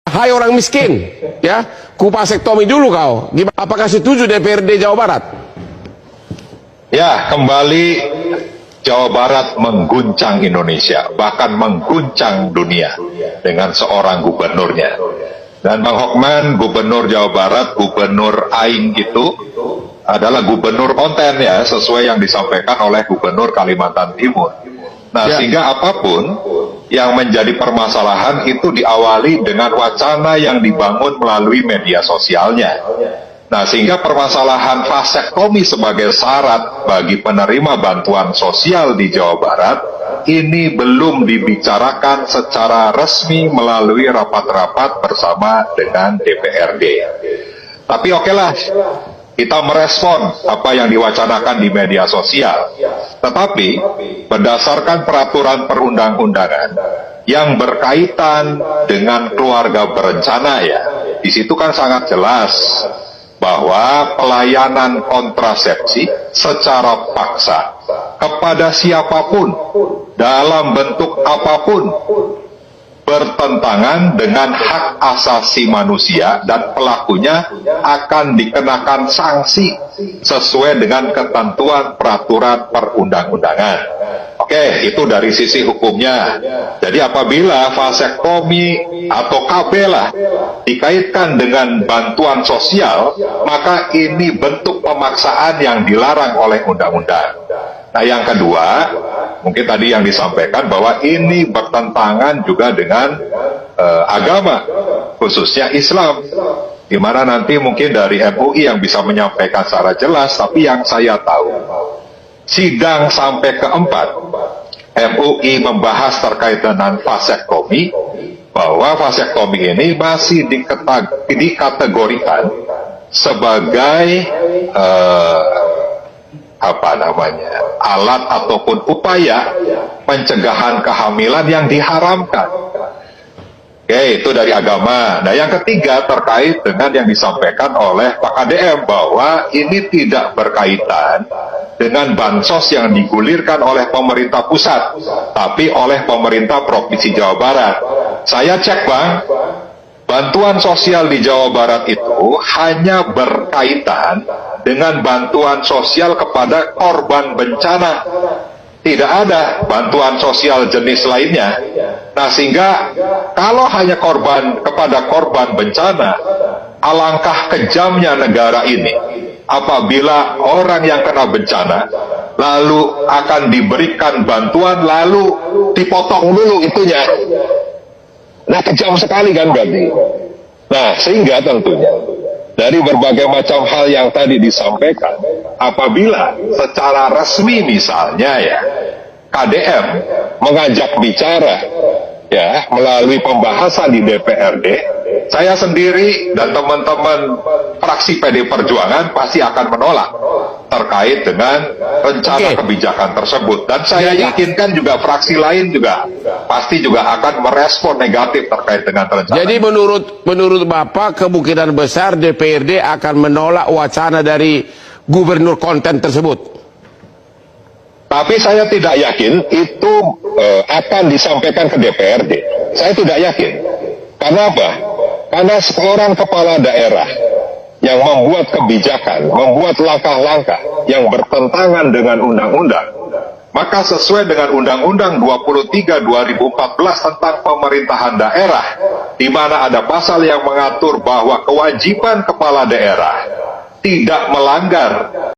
Hai orang miskin, ya, kupasektomi dulu kau. Apakah setuju DPRD Jawa Barat? Ya, kembali Jawa Barat mengguncang Indonesia, bahkan mengguncang dunia dengan seorang gubernurnya. Dan Bang Hokman, gubernur Jawa Barat, gubernur Aing itu adalah gubernur konten ya, sesuai yang disampaikan oleh gubernur Kalimantan Timur. Nah, sehingga apapun yang menjadi permasalahan itu diawali dengan wacana yang dibangun melalui media sosialnya. Nah, sehingga permasalahan vasektomi sebagai syarat bagi penerima bantuan sosial di Jawa Barat ini belum dibicarakan secara resmi melalui rapat-rapat bersama dengan DPRD. Tapi okelah, kita merespon apa yang diwacanakan di media sosial. Tetapi berdasarkan peraturan perundang-undangan yang berkaitan dengan keluarga berencana ya, di situ kan sangat jelas bahwa pelayanan kontrasepsi secara paksa kepada siapapun dalam bentuk apapun bertentangan dengan hak asasi manusia dan pelakunya akan dikenakan sanksi sesuai dengan ketentuan peraturan perundang-undangan. Oke, itu dari sisi hukumnya. Jadi apabila vasektomi atau KB lah dikaitkan dengan bantuan sosial, maka ini bentuk pemaksaan yang dilarang oleh undang-undang. Nah, yang kedua, mungkin tadi yang disampaikan bahwa ini bertentangan juga dengan agama, khususnya Islam, di mana nanti mungkin dari MUI yang bisa menyampaikan secara jelas. Tapi yang saya tahu, sidang sampai keempat MUI membahas terkait dengan vasektomi, bahwa vasektomi ini masih dikategorikan sebagai alat ataupun upaya pencegahan kehamilan yang diharamkan. Oke, itu dari agama. Nah, yang ketiga terkait dengan yang disampaikan oleh Pak KDM bahwa ini tidak berkaitan dengan bansos yang digulirkan oleh pemerintah pusat, tapi oleh pemerintah Provinsi Jawa Barat. Saya cek, Bang, bantuan sosial di Jawa Barat itu hanya berkaitan dengan bantuan sosial kepada korban bencana. Tidak ada bantuan sosial jenis lainnya. Nah, sehingga kalau hanya kepada korban bencana, alangkah kejamnya negara ini apabila orang yang kena bencana lalu akan diberikan bantuan lalu dipotong dulu itunya. Nah, kejam sekali kan berarti. Nah, sehingga tentunya dari berbagai macam hal yang tadi disampaikan, apabila secara resmi misalnya ya KDM mengajak bicara ya melalui pembahasan di DPRD, saya sendiri dan teman-teman fraksi PD Perjuangan pasti akan menolak terkait dengan rencana kebijakan tersebut. Dan saya yakinkan juga fraksi lain juga pasti juga akan merespon negatif terkait dengan rencana. Jadi menurut Bapak kemungkinan besar DPRD akan menolak wacana dari gubernur konten tersebut. Tapi saya tidak yakin itu akan disampaikan ke DPRD. Saya tidak yakin. Karena apa? Karena seorang kepala daerah yang membuat kebijakan, membuat langkah-langkah yang bertentangan dengan undang-undang, maka sesuai dengan Undang-Undang 23 2014 tentang pemerintahan daerah, di mana ada pasal yang mengatur bahwa kewajiban kepala daerah tidak melanggar